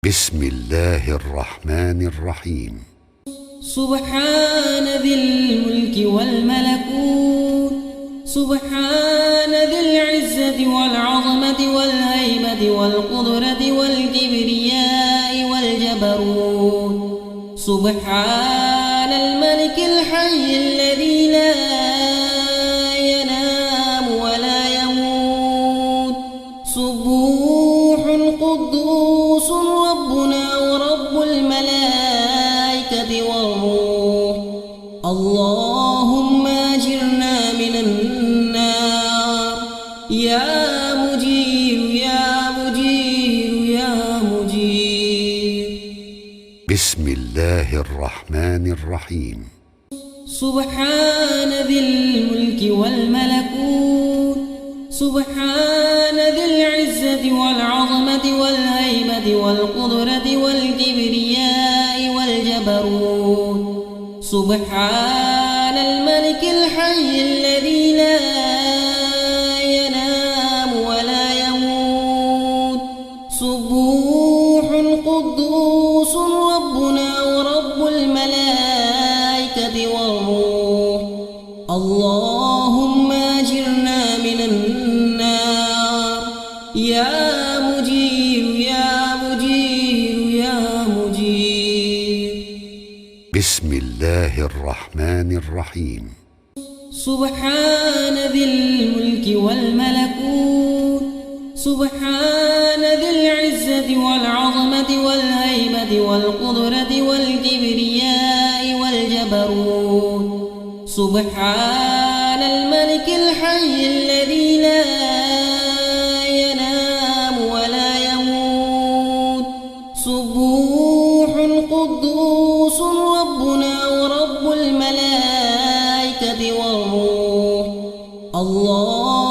بسم الله الرحمن الرحيم. سبحان ذي الملك والملكوت، سبحان ذي العزة والعظمة والهيبة والقدرة والكبرياء والجبروت. سبحان الملك الحي الذي لا ينام ولا يموت. سبوح قدوس ربنا ورب الملائكة والروح. اللهم أجرنا من النار يا مجير يا مجير يا مجير. بسم الله الرحمن الرحيم. سبحان ذي الملك والملكوت، سبحان ذي العزة والعظمة والهيبة والقدرة والكبرياء والجبروت. سبحان الملك الحي الذي لا ينام ولا يموت. سبوح قدوس ربنا ورب الملائكة والروح. اللهم أجرنا من النار يا مجير يا مجير يا مجير. بسم الله الرحمن الرحيم. سبحان ذي الملك والملكوت، سبحان ذي العزة والعظمة والهيبة والقدرة والكبرياء والجبروت. سبحان الملك الحي الذي لا ينام ولا يموت. سبوح قدوس ربنا ورب الملائكة والروح. اللهم أجرنا من النار يا مجير يا مجير يا مجير. بسم الله الرحمن الرحيم. سبحان ذي الملك والملكوت، سبحان ذي العزة والعظمة والهيبة والقدرة والكبرياء والجبروت. سبحان الملك الحي الذي لا ينام ولا يموت. سبوح قدوس ربنا ورب الملائكة والروح. الله